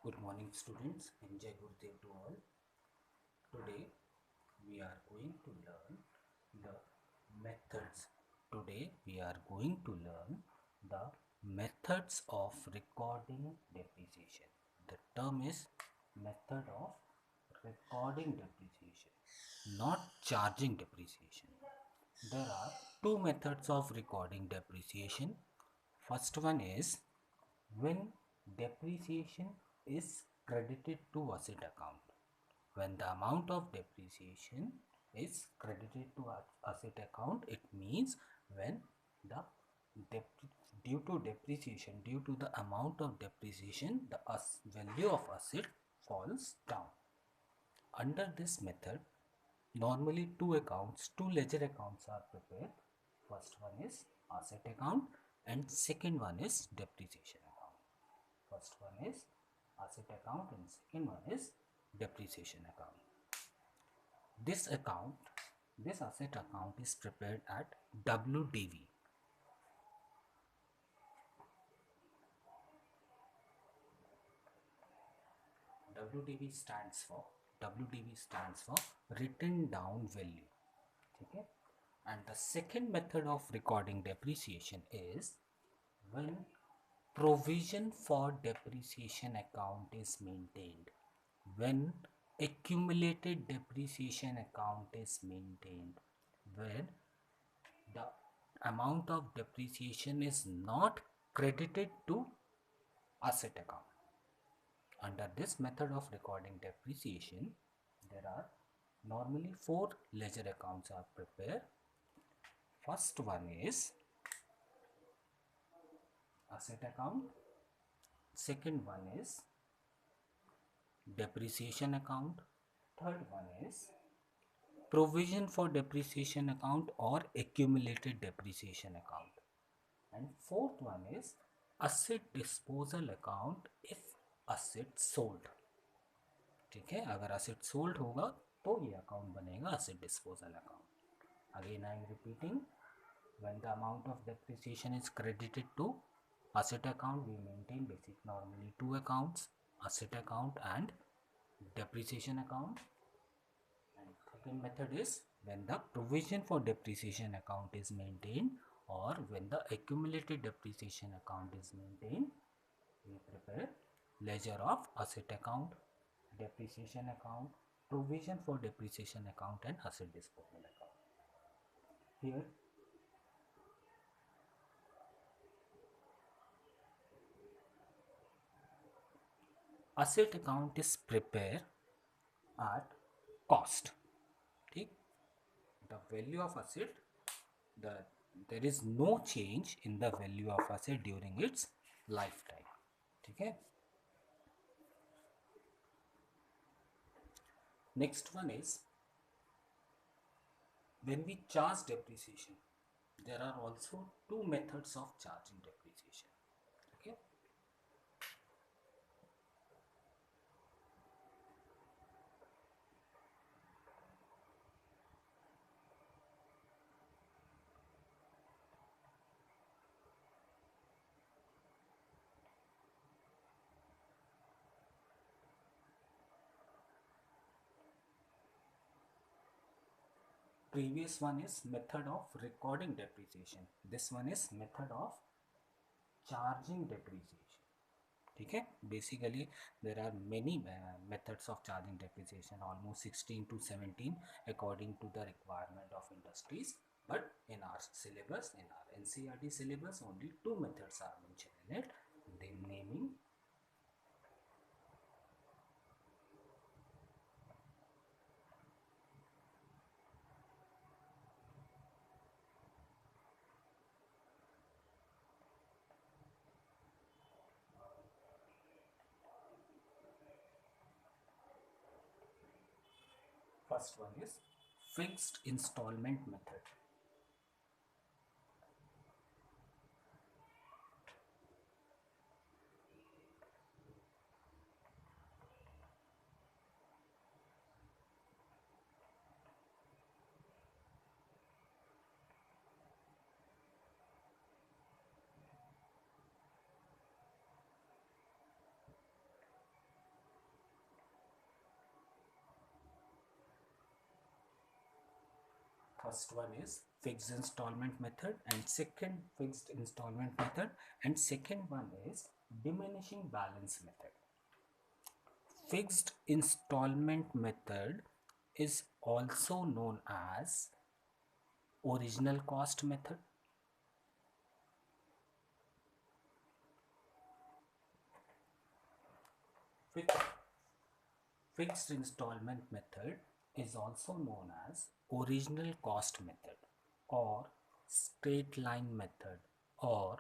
Good morning, students, and Jai Gurudev to all. Today we are going to learn the methods. Today we are going to learn the methods of recording depreciation. The term is method of recording depreciation, not charging depreciation. There are two methods of recording depreciation. First one is when depreciation is credited to asset account. When the amount of depreciation is credited to asset account, it means when the due to depreciation, due to the amount of depreciation, the value of asset falls down. Under this method, normally two ledger accounts are prepared. First one is asset account and second one is depreciation account. First one is asset account and second one is depreciation account. This asset account is prepared at WDV. WDV stands for written down value. Okay? And the second method of recording depreciation is when provision for depreciation account is maintained. When accumulated depreciation account is maintained, where the amount of depreciation is not credited to asset account. Under this method of recording depreciation, there are normally four ledger accounts are prepared. First one is asset account, second one is depreciation account, third one is provision for depreciation account or accumulated depreciation account, and fourth one is asset disposal account if asset sold. ठीक है, अगर asset sold होगा तो ये account बनेगा asset disposal account. Again I am repeating, when the amount of depreciation is credited to asset account, we maintain basic normally two accounts, asset account and depreciation account. And second method is when the provision for depreciation account is maintained or when the accumulated depreciation account is maintained, we prepare ledger of asset account, depreciation account, provision for depreciation account and asset disposal account. Here asset account is prepared at cost. ठीक, the value of asset, there is no change in the value of asset during its lifetime. ठीक है. Next one is when we charge depreciation. There are also two methods of charging depreciation. Okay. Previous one is method of recording depreciation. This one is method of charging depreciation. ठीक है. Basically there are many methods of charging depreciation, almost 16 to 17 according to the requirement of industries, but in our syllabus, in our NCERT syllabus, only two methods are mentioned in it. The naming first one is fixed installment method. First one is fixed installment method, and second fixed installment method, and second one is diminishing balance method. Fixed installment method is also known as original cost method. Fixed installment method is also known as original cost method or straight line method or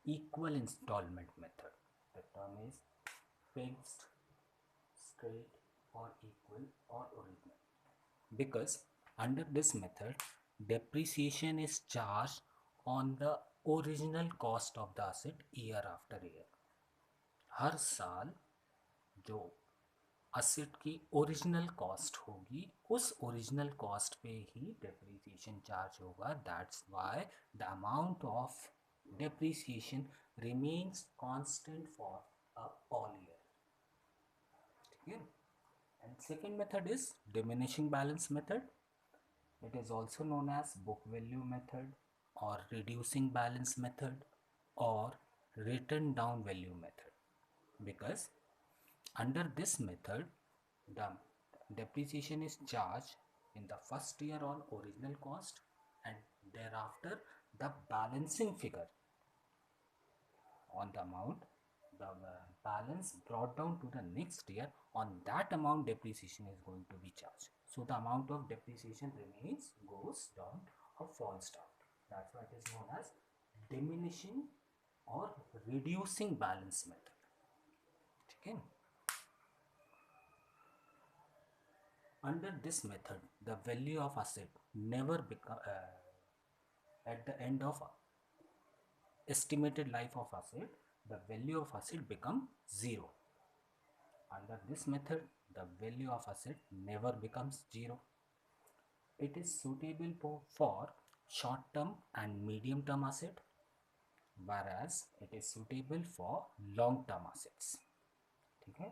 equal installment method. The term is fixed, straight or equal or original, because under this method depreciation is charged on the original cost of the asset year after year. हर साल जो asset की original cost होगी उस original cost पे ही depreciation charge होगा. That's why the amount of depreciation remains constant for all year. ठीक है. And second method is diminishing balance method. It is also known as book value method और reducing balance method और written down value method, because under this method the depreciation is charged in the first year on original cost, and thereafter the balancing figure on the amount, the balance brought down to the next year, on that amount depreciation is going to be charged. So the amount of depreciation remains, goes down or falls down. That's why it is known as diminishing or reducing balance method. ठीक है. Under this method the value of asset never become at the end of estimated life of asset, the value of asset become zero. Under this method the value of asset never becomes zero. It is suitable for short term and medium term asset, whereas it is suitable for long term assets. ठीक है.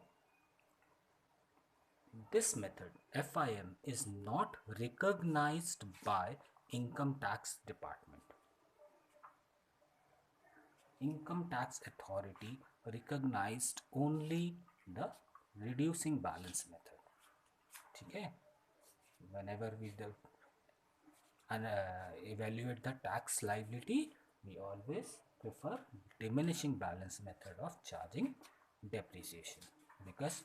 This method FIM is not recognized by income tax department. Income tax authority recognized only the reducing balance method. ठीक है. Whenever we do evaluate the tax liability, we always prefer diminishing balance method of charging depreciation, because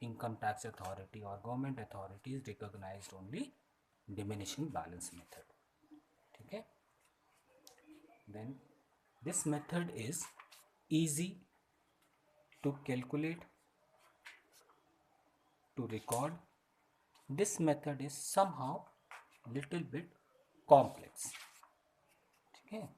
income tax authority or government authorities recognized only diminishing balance method. ठीक है. Then this method is easy to calculate, to record. This method is somehow little bit complex. ठीक है.